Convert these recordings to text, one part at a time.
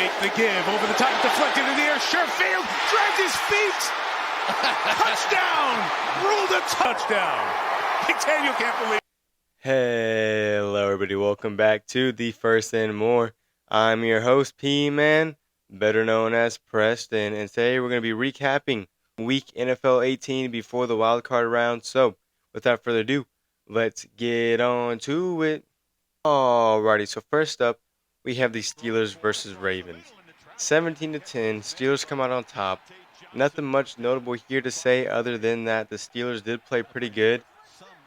Take the give over the top, deflected in the air. Sherfield drags his feet. Touchdown! Ruled a touchdown. McDaniel can't believe. Hello, everybody. Welcome back to the First and More. I'm your host, P-Man, better known as Preston, and today we're going to be recapping Week NFL 18 before the wild card round. So, without further ado, let's get on to it. Alrighty, so first up, we have the Steelers versus Ravens. 17-10, Steelers come out on top. Nothing much notable here to say other than that the Steelers did play pretty good.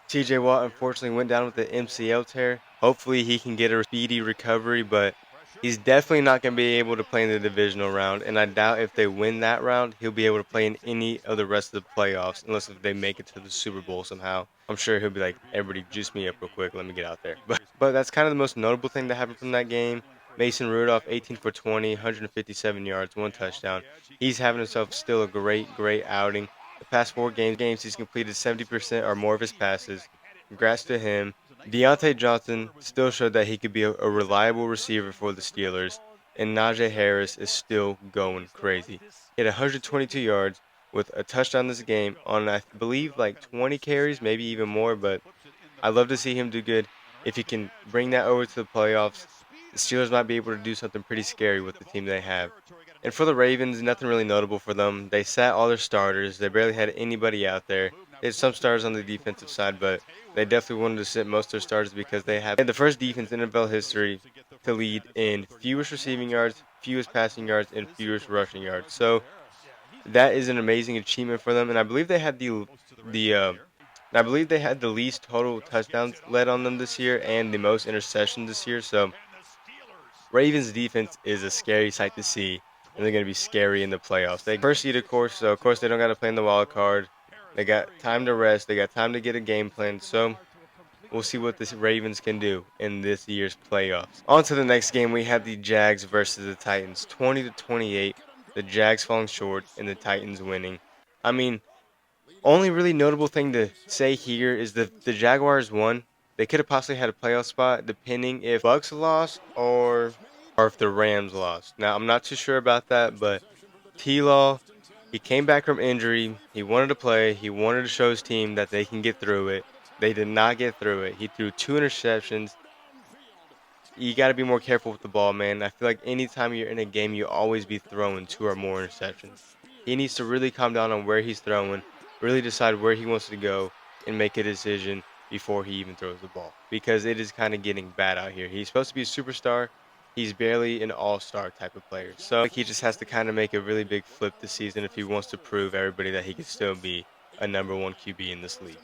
TJ Watt unfortunately went down with the MCL tear. Hopefully he can get a speedy recovery, but he's definitely not going to be able to play in the divisional round, and I doubt if they win that round, he'll be able to play in any of the rest of the playoffs, unless if they make it to the Super Bowl somehow. I'm sure he'll be like, everybody juice me up real quick, let me get out there. But that's kind of the most notable thing that happened from that game. Mason Rudolph, 18 for 20, 157 yards, 1 touchdown. He's having himself still a great outing. The past 4 games, he's completed 70% or more of his passes. Congrats to him. Deontay Johnson still showed that he could be a reliable receiver for the Steelers. And Najee Harris is still going crazy. He had 122 yards with a touchdown this game on, I believe, like 20 carries, maybe even more. But I love to see him do good. If he can bring that over to the playoffs, the Steelers might be able to do something pretty scary with the team they have. And for the Ravens, nothing really notable for them. They sat all their starters. They barely had anybody out there. They had some stars on the defensive side, but they definitely wanted to sit most of their starters because they had the first defense in NFL history to lead in fewest receiving yards, fewest passing yards, and fewest rushing yards. So that is an amazing achievement for them, and I believe they had I believe they had the least total touchdowns led on them this year and the most interceptions this year. So Ravens defense is a scary sight to see, and they're going to be scary in the playoffs. They first seed, of course, so of course they don't got to play in the wild card. They got time to rest. They got time to get a game plan. So we'll see what the Ravens can do in this year's playoffs. On to the next game, we have the Jags versus the Titans, 20-28. The Jags falling short and the Titans winning. I mean, only really notable thing to say here is that the Jaguars won. They could have possibly had a playoff spot depending if Bucks lost or if the Rams lost. Now, I'm not too sure about that, but T-Law, he came back from injury. He wanted to play. He wanted to show his team that they can get through it. They did not get through it. He threw 2 interceptions. You got to be more careful with the ball, man. I feel like anytime you're in a game, you always be throwing 2 or more interceptions. He needs to really calm down on where he's throwing, really decide where he wants to go, and make a decision before he even throws the ball. Because it is kind of getting bad out here. He's supposed to be a superstar. He's barely an all-star type of player. So like, he just has to kind of make a really big flip this season if he wants to prove everybody that he can still be a number 1 QB in this league.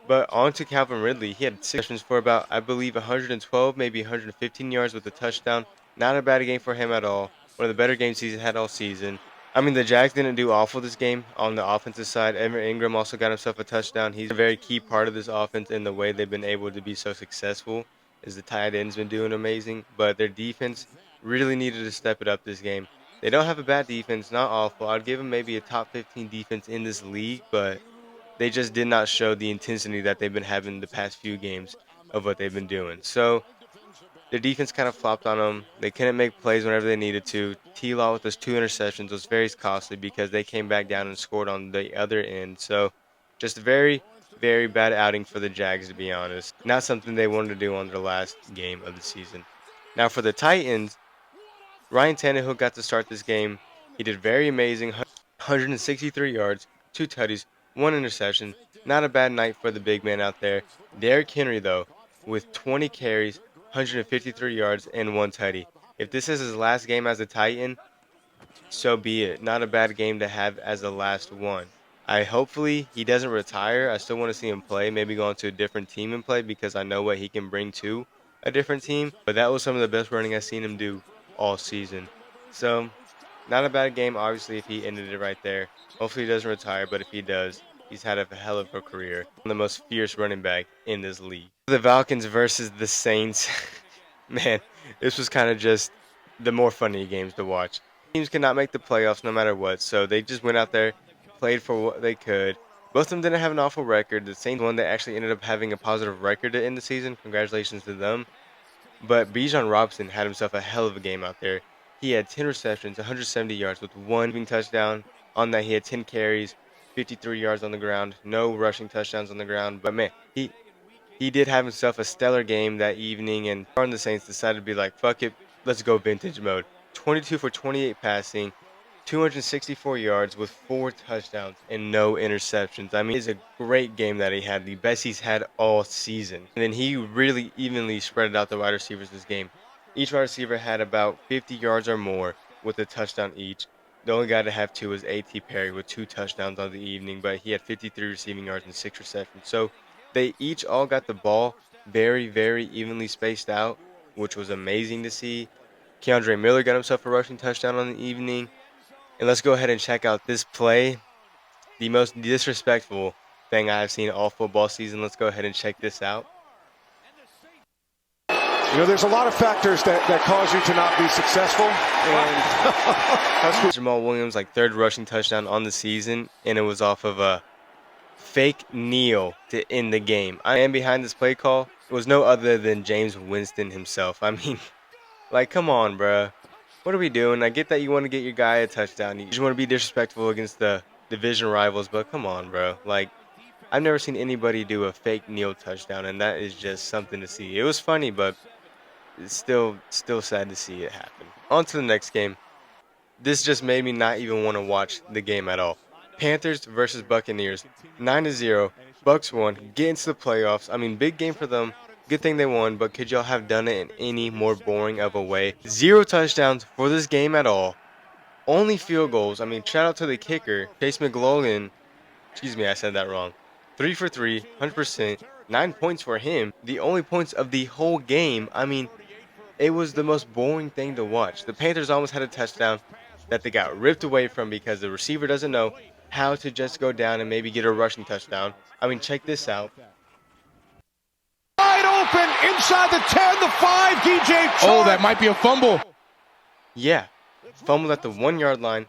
But on to Calvin Ridley. He had 6 receptions for about, I believe, 112, maybe 115 yards with a touchdown. Not a bad game for him at all. One of the better games he's had all season. I mean, the Jags didn't do awful this game on the offensive side. Evan Ingram also got himself a touchdown. He's a very key part of this offense in the way they've been able to be so successful. Is the tight end's been doing amazing, but their defense really needed to step it up this game. They don't have a bad defense, not awful. I'd give them maybe a top 15 defense in this league, but they just did not show the intensity that they've been having the past few games of what they've been doing. So their defense kind of flopped on them. They couldn't make plays whenever they needed to. T-Law with those 2 interceptions was very costly because they came back down and scored on the other end. So just a very bad outing for the Jags, to be honest. Not something they wanted to do on their last game of the season. Now for the Titans, Ryan Tannehill got to start this game. He did very amazing, 163 yards, 2 tutties, 1 interception. Not a bad night for the big man out there. Derrick Henry, though, with 20 carries, 153 yards, and 1 tutty. If this is his last game as a Titan, so be it. Not a bad game to have as the last one. Hopefully he doesn't retire. I still want to see him play, maybe go on to a different team and play because I know what he can bring to a different team. But that was some of the best running I've seen him do all season. So, not a bad game, obviously, if he ended it right there. Hopefully he doesn't retire, but if he does, he's had a hell of a career. The most fierce running back in this league. The Falcons versus the Saints. Man, this was kind of just the more funny games to watch. Teams could not make the playoffs no matter what, so they just went out there, played for what they could. Both of them didn't have an awful record. The Saints one that actually ended up having a positive record to end the season. Congratulations to them. But Bijan Robinson had himself a hell of a game out there. he had 10 receptions, 170 yards with one receiving touchdown. On that, he had 10 carries, 53 yards on the ground, no rushing touchdowns on the ground. But man, he did have himself a stellar game that evening, and the Saints decided to be like, fuck it, let's go vintage mode. 22 for 28 passing, 264 yards with 4 touchdowns and no interceptions. I mean, it's a great game that he had, the best he's had all season. And then he really evenly spread out the wide receivers this game. Each wide receiver had about 50 yards or more with a touchdown each. The only guy to have 2 was A.T. Perry with 2 touchdowns on the evening, but he had 53 receiving yards and 6 receptions. So they each all got the ball very, very evenly spaced out, which was amazing to see. Keandre Miller got himself a rushing touchdown on the evening. And let's go ahead and check out this play. The most disrespectful thing I've seen all football season. Let's go ahead and check this out. You know, there's a lot of factors that cause you to not be successful. And Jamal Williams, like, 3rd rushing touchdown on the season, and it was off of a fake kneel to end the game. I am behind this play call. It was no other than James Winston himself. I mean, like, come on, bruh. What are we doing? I get that you want to get your guy a touchdown. You just want to be disrespectful against the division rivals, but come on, bro. Like, I've never seen anybody do a fake kneel touchdown, and that is just something to see. It was funny, but it's still sad to see it happen. On to the next game. This just made me not even want to watch the game at all. Panthers versus Buccaneers. 9-0. Bucks won. Get into the playoffs. I mean, big game for them. Good thing they won, but could y'all have done it in any more boring of a way? 0 touchdowns for this game at all. Only field goals. I mean, shout out to the kicker, Chase McLaughlin. Excuse me, I said that wrong. 3 for 3, 100%. 9 points for him. The only points of the whole game. I mean, it was the most boring thing to watch. The Panthers almost had a touchdown that they got ripped away from because the receiver doesn't know how to just go down and maybe get a rushing touchdown. I mean, check this out. wide open inside the 10, the 5, DJ Chark. Oh, that might be a fumble. Yeah, fumbled at the 1-yard line.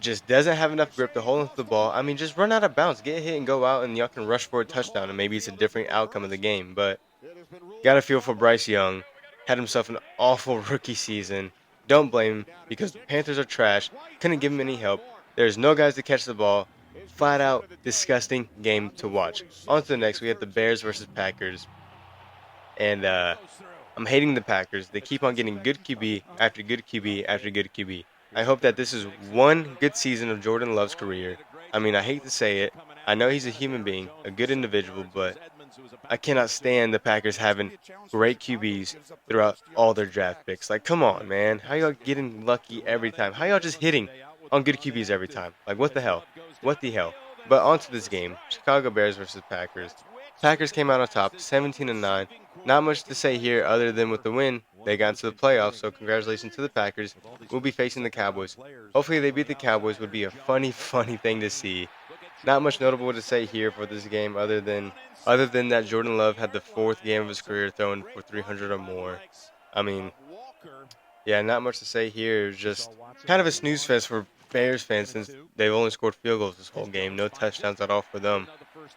Just doesn't have enough grip to hold onto the ball. I mean, just run out of bounds, get hit and go out, and y'all can rush for a touchdown, and maybe it's a different outcome of the game. But got to feel for Bryce Young. Had himself an awful rookie season. Don't blame him because the Panthers are trash. Couldn't give him any help. There's no guys to catch the ball. Flat out disgusting game to watch. On to the next. We have the Bears versus Packers. And I'm hating the Packers. They keep on getting good QB after good QB after good QB. I hope that this is one good season of Jordan Love's career. I mean, I hate to say it. I know he's a human being, a good individual, but I cannot stand the Packers having great QBs throughout all their draft picks. Like, come on, man. How y'all getting lucky every time? How y'all just hitting on good QBs every time? Like, what the hell? What the hell? But on to this game. Chicago Bears versus Packers. Packers came out on top, 17-9. Not much to say here other than with the win, they got into the playoffs, so congratulations to the Packers. We'll be facing the Cowboys. Hopefully they beat the Cowboys. Would be a funny thing to see. Not much notable to say here for this game other than that Jordan Love had the 4th game of his career throwing for 300 or more. I mean, yeah, not much to say here. Just kind of a snooze fest for Bears fans since they've only scored field goals this whole game. No touchdowns at all for them,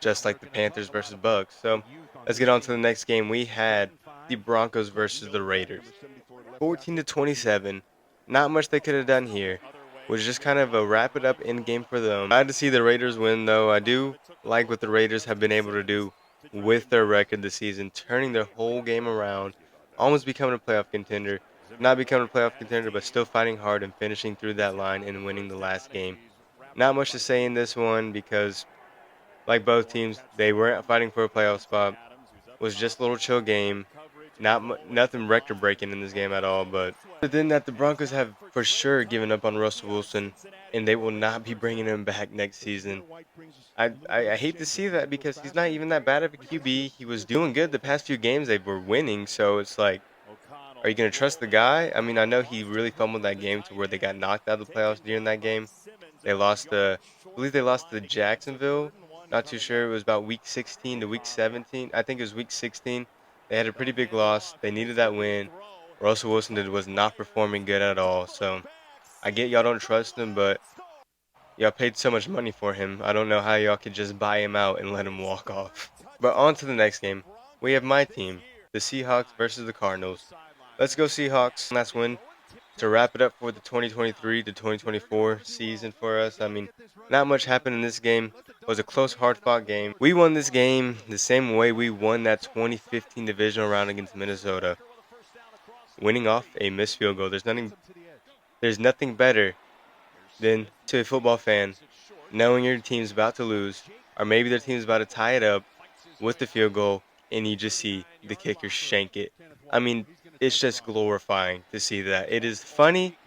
just like the Panthers versus Bucks. So let's get on to the next game. We had the Broncos versus the Raiders. 14-27. Not much they could have done here. Was just kind of a wrap it up end game for them. Glad to see the Raiders win, though. I do like what the Raiders have been able to do with their record this season, turning their whole game around, almost becoming a playoff contender. Not becoming a playoff contender, but still fighting hard and finishing through that line and winning the last game. Not much to say in this one because, like both teams, they weren't fighting for a playoff spot. It was just a little chill game. Nothing record-breaking in this game at all, but then that the Broncos have for sure given up on Russell Wilson, and they will not be bringing him back next season. I hate to see that because he's not even that bad of a QB. He was doing good the past few games. They were winning, so it's like, are you going to trust the guy? I mean, I know he really fumbled that game to where they got knocked out of the playoffs during that game. They lost I believe they lost to Jacksonville. Not too sure. It was about week 16 to week 17. I think it was week 16. They had a pretty big loss. They needed that win. Russell Wilson was not performing good at all. So I get y'all don't trust him, but y'all paid so much money for him. I don't know how y'all could just buy him out and let him walk off. But on to the next game. We have my team, the Seahawks versus the Cardinals. Let's go Seahawks. Last win. To wrap it up for the 2023 to 2024 season for us, I mean, not much happened in this game. It was a close, hard-fought game. We won this game the same way we won that 2015 divisional round against Minnesota, winning off a missed field goal. There's nothing better than, to a football fan, knowing your team's about to lose, or maybe their team's about to tie it up with the field goal, and you just see the kicker shank it. I mean, it's just glorifying to see that. It is funny,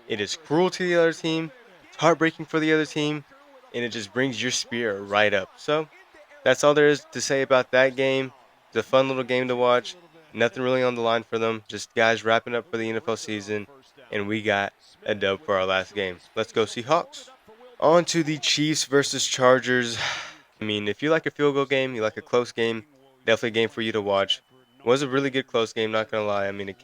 it is cruel to the other team, it's heartbreaking for the other team, and it just brings your spirit right up. So, that's all there is to say about that game. It's a fun little game to watch. Nothing really on the line for them. Just guys wrapping up for the NFL season, and we got a dub for our last game. Let's go Seahawks. On to the Chiefs versus Chargers. I mean, if you like a field goal game, you like a close game, definitely a game for you to watch. It was a really good close game, not going to lie. I mean, it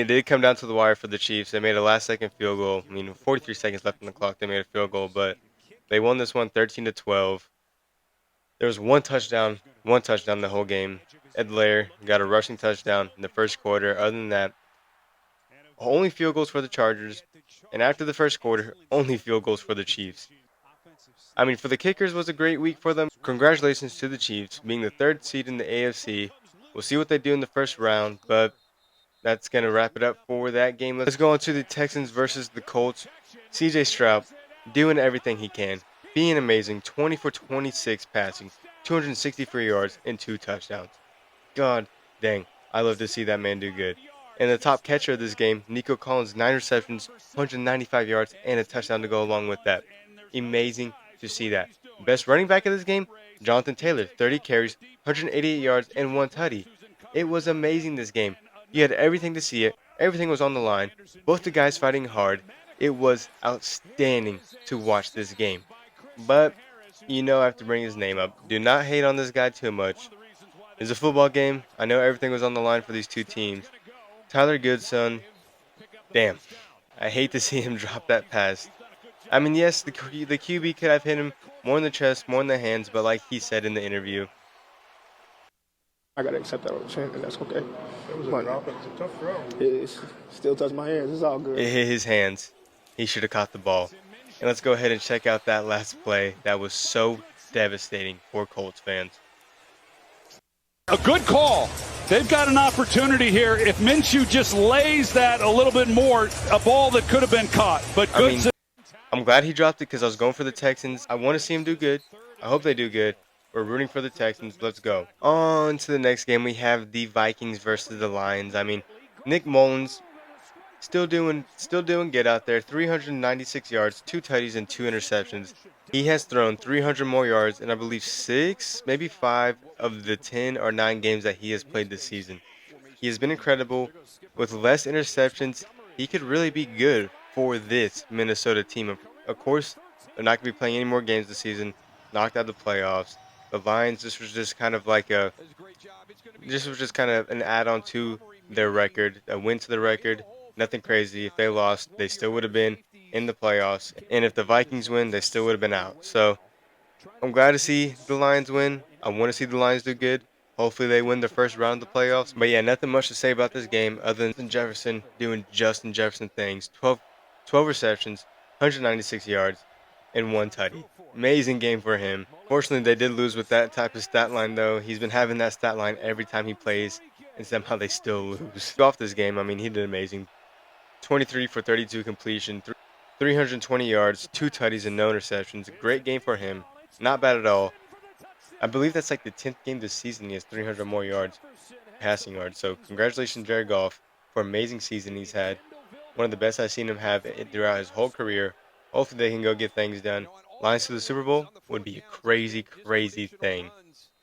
did come down to the wire for the Chiefs. They made a last-second field goal. I mean, 43 seconds left on the clock. They made a field goal, but they won this one 13-12. There was one touchdown the whole game. Edlaire got a rushing touchdown in the first quarter. Other than that, only field goals for the Chargers. And after the first quarter, only field goals for the Chiefs. I mean, for the kickers, was a great week for them. Congratulations to the Chiefs, being the third seed in the AFC. We'll see what they do in the first round, but that's going to wrap it up for that game. Let's go on to the Texans versus the Colts. CJ Stroud doing everything he can, being amazing, 20 for 26 passing, 263 yards, and 2 touchdowns. God dang, I love to see that man do good. And the top catcher of this game, Nico Collins, 9 receptions, 195 yards, and a touchdown to go along with that. Amazing to see that. Best running back of this game, Jonathan Taylor, 30 carries, 188 yards, and 1 tutty. It was amazing this game. You had everything to see it. Everything was on the line. Both the guys fighting hard. It was outstanding to watch this game. But, I have to bring his name up. Do not hate on this guy too much. It's a football game. I know everything was on the line for these two teams. Tyler Goodson, damn. I hate to see him drop that pass. I mean, yes, the QB could have hit him more in the chest, more in the hands, but like he said in the interview, I gotta accept that on the chin, and that's okay. It was a drop. It was a tough throw. It still touched my hands. It's all good. it hit his hands. He should have caught the ball. And let's go ahead and check out that last play. That was so devastating for Colts fans. A good call. They've got an opportunity here. If Minshew just lays that a little bit more, a ball that could have been caught. But I'm glad he dropped it because I was going for the Texans. I want to see him do good. I hope they do good. We're rooting for the Texans. Let's go. On to the next game. We have the Vikings versus the Lions. I mean, Nick Mullins still doing good out there. 396 yards, 2 tutties, and 2 interceptions. He has thrown 300 more yards in, I believe, 6, maybe 5 of the 10 or 9 games that he has played this season. He has been incredible. With less interceptions, he could really be good for this Minnesota team. Of course, they're not going to be playing any more games this season. Knocked out the playoffs. The Lions, this was just kind of an add-on to their record, a win to the record. Nothing crazy. If they lost, they still would have been in the playoffs. And if the Vikings win, they still would have been out. So I'm glad to see the Lions win. I want to see the Lions do good. Hopefully they win the first round of the playoffs. But yeah, nothing much to say about this game other than Jefferson doing Justin Jefferson things. 12 receptions, 196 yards, and 1 tutty. Amazing game for him. Fortunately, they did lose with that type of stat line, though. He's been having that stat line every time he plays, and somehow they still lose. Off this game, I mean, he did amazing. 23 for 32 completion, 320 yards, 2 tutties, and no interceptions. Great game for him. Not bad at all. I believe that's like the 10th game this season he has 300 more yards, passing yards. So congratulations, Jared Goff, for an amazing season he's had. One of the best I've seen him have throughout his whole career. Hopefully they can go get things done. Lions to the Super Bowl would be a crazy, crazy thing.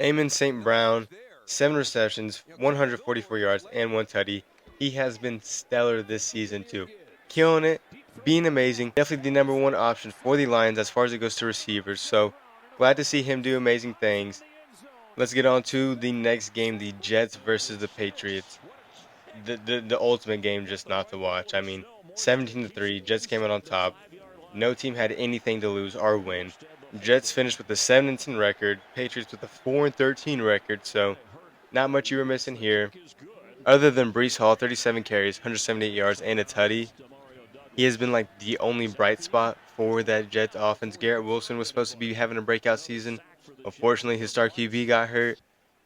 Amon St. Brown, 7 receptions, 144 yards, and 1 tutty. He has been stellar this season too. Killing it, being amazing. Definitely the #1 option for the Lions as far as it goes to receivers. So glad to see him do amazing things. Let's get on to the next game, the Jets versus the Patriots. The ultimate game just not to watch. I mean, 17-3, Jets came out on top. No team had anything to lose or win. Jets finished with a 7-10 record. Patriots with a 4-13 record. So not much you were missing here. Other than Brees Hall, 37 carries, 178 yards, and a tutty, he has been like the only bright spot for that Jets offense. Garrett Wilson was supposed to be having a breakout season. Unfortunately, his star QB got hurt.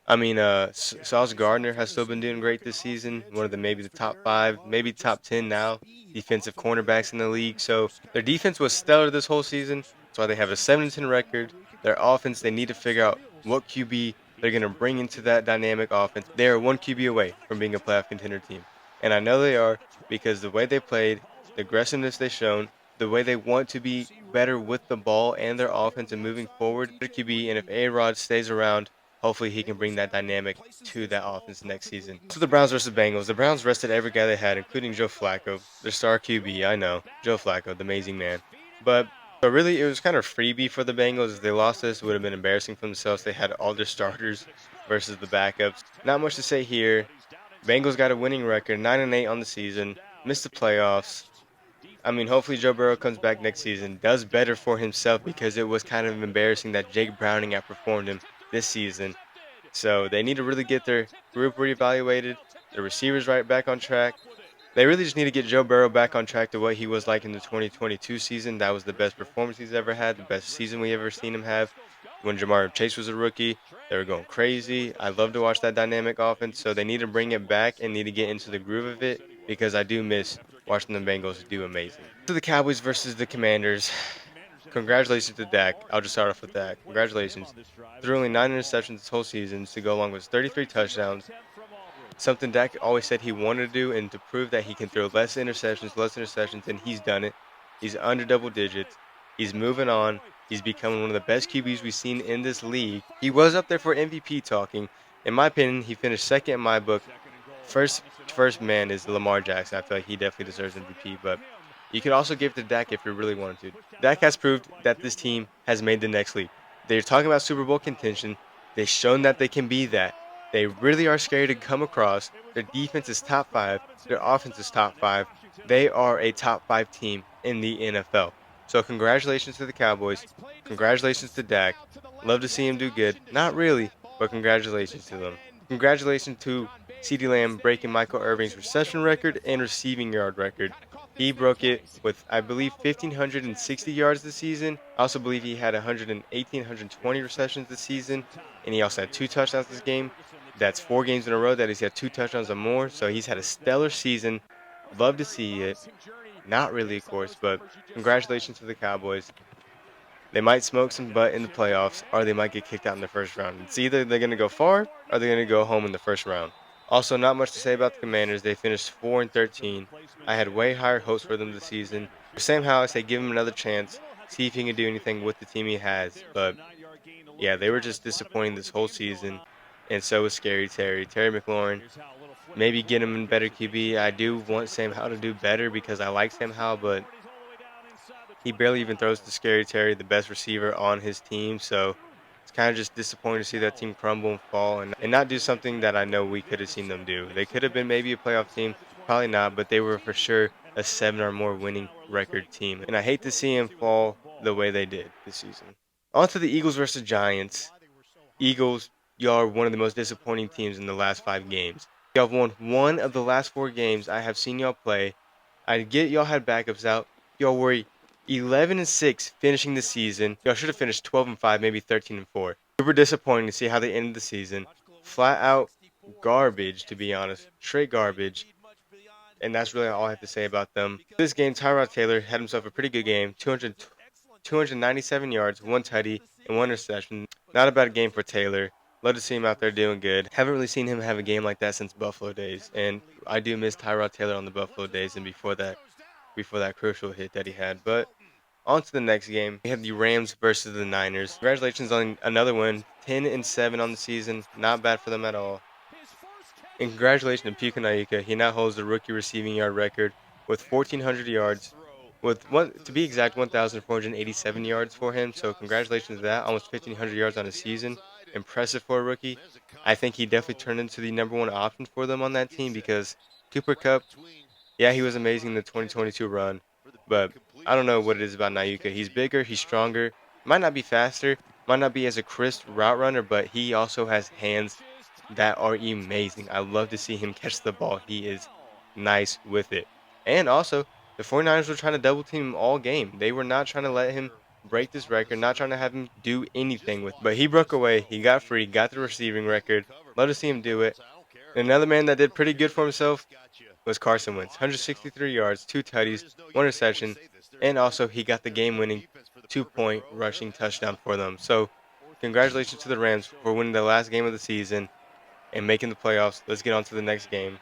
I mean, Sauce Gardner has still been doing great this season. One of the maybe the top 5, maybe top 10 now defensive cornerbacks in the league. So their defense was stellar this whole season. That's why they have a 7-10 record. Their offense, they need to figure out what QB they're going to bring into that dynamic offense. They are one QB away from being a playoff contender team. And I know they are because the way they played, the aggressiveness they've shown, the way they want to be better with the ball and their offense and moving forward, their QB, and if A-Rod stays around, hopefully he can bring that dynamic to that offense next season. So the Browns versus Bengals. The Browns rested every guy they had, including Joe Flacco, their star QB. I know, Joe Flacco, the amazing man. But really, it was kind of freebie for the Bengals. If they lost this, it would have been embarrassing for themselves. They had all their starters versus the backups. Not much to say here. Bengals got a winning record, 9-8 on the season, missed the playoffs. I mean, hopefully Joe Burrow comes back next season, does better for himself because it was kind of embarrassing that Jake Browning outperformed him this season. So they need to really get their group reevaluated, their receivers right back on track. They really just need to get Joe Burrow back on track to what he was like in the 2022 season. That was the best performance he's ever had, the best season we ever seen him have. When Jamar Chase was a rookie, they were going crazy. I love to watch that dynamic offense, so they need to bring it back and need to get into the groove of it because I do miss watching the Bengals do amazing. To the Cowboys versus the Commanders. Congratulations to Dak. I'll just start off with that. Congratulations. Threw only 9 interceptions this whole season to go along with 33 touchdowns. Something Dak always said he wanted to do, and to prove that he can throw less interceptions, and he's done it. He's under double digits. He's moving on. He's becoming one of the best QBs we've seen in this league. He was up there for MVP talking. In my opinion, he finished second in my book. First man is Lamar Jackson. I feel like he definitely deserves MVP, but you could also give it to Dak if you really wanted to. Dak has proved that this team has made the next leap. They're talking about Super Bowl contention. They've shown that they can be that. They really are scary to come across. Their defense is top 5. Their offense is top 5. They are a top 5 team in the NFL. So congratulations to the Cowboys. Congratulations to Dak. Love to see him do good. Not really, but congratulations to them. Congratulations to CeeDee Lamb breaking Michael Irving's reception record and receiving yard record. He broke it with, I believe, 1,560 yards this season. I also believe he had 120 receptions this season, and he also had 2 touchdowns this game. That's 4 games in a row that he's had 2 touchdowns or more, so he's had a stellar season. Love to see it. Not really, of course, but congratulations to the Cowboys. They might smoke some butt in the playoffs, or they might get kicked out in the first round. It's either they're going to go far, or they're going to go home in the first round. Also, not much to say about the Commanders. They finished 4-13. I had way higher hopes for them this season. For Sam Howell, I say give him another chance, see if he can do anything with the team he has. But, yeah, they were just disappointing this whole season, and so was Terry McLaurin. Maybe get him in better QB. I do want Sam Howell to do better because I like Sam Howell, but he barely even throws to Scary Terry, the best receiver on his team. So it's kind of just disappointing to see that team crumble and fall and not do something that I know we could have seen them do. They could have been maybe a playoff team, probably not, but they were for sure a 7 or more winning record team. And I hate to see him fall the way they did this season. On to the Eagles versus Giants. Eagles, y'all are one of the most disappointing teams in the last 5 games. Y'all have won 1 of the last 4 games I have seen y'all play. I get y'all had backups out. Y'all were 11-6 finishing the season. Y'all should have finished 12-5, maybe 13-4. Super disappointing to see how they ended the season. Flat out garbage, to be honest. Straight garbage. And that's really all I have to say about them. This game, Tyrod Taylor had himself a pretty good game. 297 yards, 1 tutty, and 1 interception. Not a bad game for Taylor. Love to see him out there doing good. Haven't really seen him have a game like that since Buffalo days. And I do miss Tyrod Taylor on the Buffalo days and before that crucial hit that he had. But on to the next game. We have the Rams versus the Niners. Congratulations on another win. 10-7 on the season. Not bad for them at all. And congratulations to Puka Nacua. He now holds the rookie receiving yard record with 1,400 yards. To be exact, 1,487 yards for him. So congratulations to that. Almost 1,500 yards on a season. Impressive for a rookie. I think he definitely turned into the #1 option for them on that team because Cooper Kupp, yeah, he was amazing in the 2022 run. But I don't know what it is about Nacua. He's bigger, he's stronger. Might not be faster, might not be as a crisp route runner, but he also has hands that are amazing. I love to see him catch the ball. He is nice with it. And also, the 49ers were trying to double team him all game. They were not trying to let him break this record, not trying to have him do anything with it. But he broke away. He got free, got the receiving record. Love to see him do it. And another man that did pretty good for himself was Carson Wentz. 163 yards, 2 tutties, 1 reception, and also he got the game-winning 2-point rushing touchdown for them. So congratulations to the Rams for winning the last game of the season and making the playoffs. Let's get on to the next game.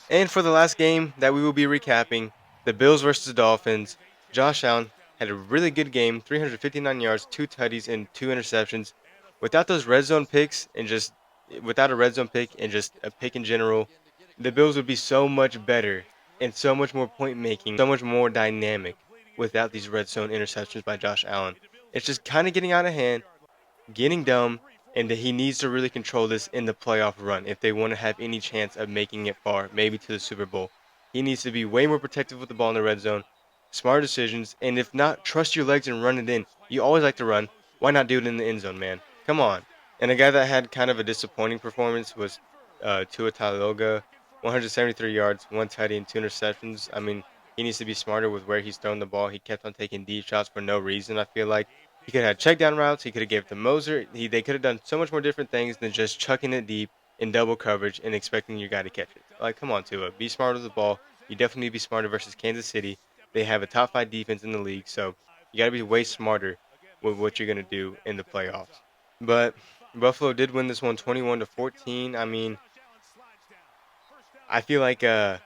And for the last game that we will be recapping, the Bills versus the Dolphins, Josh Allen had a really good game, 359 yards, 2 tutties, and 2 interceptions. Without those red zone picks and just without a red zone pick and just a pick in general, the Bills would be so much better and so much more point making, so much more dynamic without these red zone interceptions by Josh Allen. It's just kind of getting out of hand, getting dumb, and that he needs to really control this in the playoff run if they want to have any chance of making it far, maybe to the Super Bowl. He needs to be way more protective with the ball in the red zone, smart decisions, and if not, trust your legs and run it in. You always like to run. Why not do it in the end zone, man? Come on. And a guy that had kind of a disappointing performance was Tua Tagovailoa, 173 yards, 1 tutty, and 2 interceptions. I mean, he needs to be smarter with where he's throwing the ball. He kept on taking deep shots for no reason, I feel like. He could have had check down routes. He could have gave it to Moser. They could have done so much more different things than just chucking it deep in double coverage and expecting your guy to catch it. Like, come on, Tua. Be smart with the ball. You definitely need to be smarter versus Kansas City. They have a top 5 defense in the league, so you got to be way smarter with what you're going to do in the playoffs. But Buffalo did win this one 21-14. I mean, I feel like, not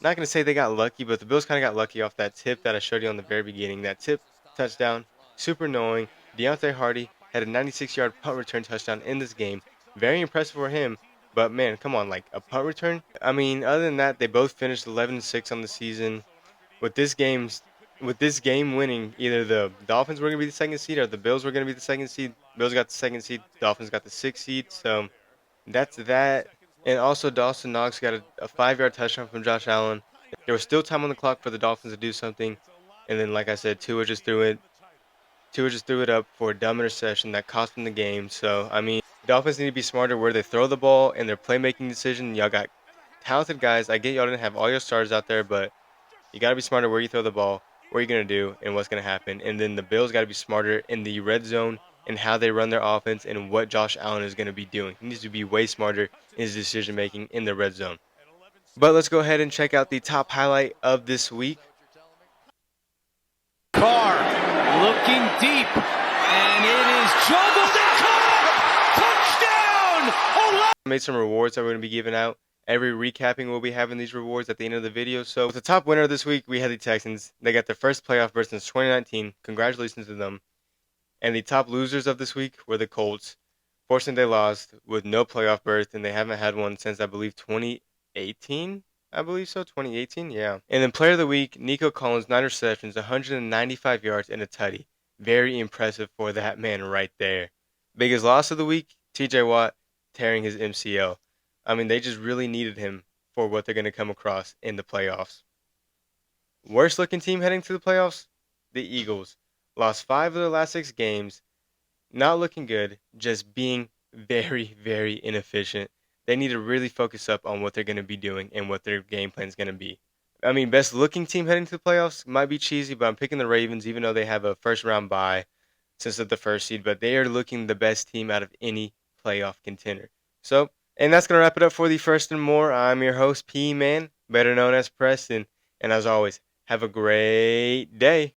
going to say they got lucky, but the Bills kind of got lucky off that tip that I showed you on the very beginning. That tip touchdown, super annoying. Deontay Hardy had a 96-yard punt return touchdown in this game. Very impressive for him, but man, come on, like a punt return? I mean, other than that, they both finished 11-6 on the season. With this game winning, either the Dolphins were going to be the 2nd seed or the Bills were going to be the 2nd seed. Bills got the 2nd seed, Dolphins got the 6th seed, so that's that. And also, Dawson Knox got a 5-yard touchdown from Josh Allen. There was still time on the clock for the Dolphins to do something. And then, like I said, Tua just threw it up for a dumb interception that cost them the game. So, I mean, Dolphins need to be smarter where they throw the ball and their playmaking decision. Y'all got talented guys. I get y'all didn't have all your stars out there, but you got to be smarter where you throw the ball, what you're going to do, and what's going to happen. And then the Bills got to be smarter in the red zone and how they run their offense and what Josh Allen is going to be doing. He needs to be way smarter in his decision-making in the red zone. But let's go ahead and check out the top highlight of this week. Carr looking deep, and it is juggled and caught! Touchdown! I made some rewards that we're going to be giving out. Every recapping we'll be having these rewards at the end of the video. So with the top winner this week, we had the Texans. They got their first playoff berth since 2019. Congratulations to them. And the top losers of this week were the Colts. Fortunately, they lost with no playoff berth, and they haven't had one since, I believe, 2018. I believe so, 2018, yeah. And then player of the week, Nico Collins, 9 receptions, 195 yards, and a tutty. Very impressive for that man right there. Biggest loss of the week, TJ Watt tearing his MCL. I mean, they just really needed him for what they're going to come across in the playoffs. Worst looking team heading to the playoffs, the Eagles. Lost 5 of their last 6 games. Not looking good, just being very, very inefficient. They need to really focus up on what they're going to be doing and what their game plan is going to be. I mean, best looking team heading to the playoffs might be cheesy, but I'm picking the Ravens, even though they have a first round bye since they're the 1st seed. But they are looking the best team out of any playoff contender. So, and that's going to wrap it up for the First and More. I'm your host, P-Man, better known as Preston. And as always, have a great day.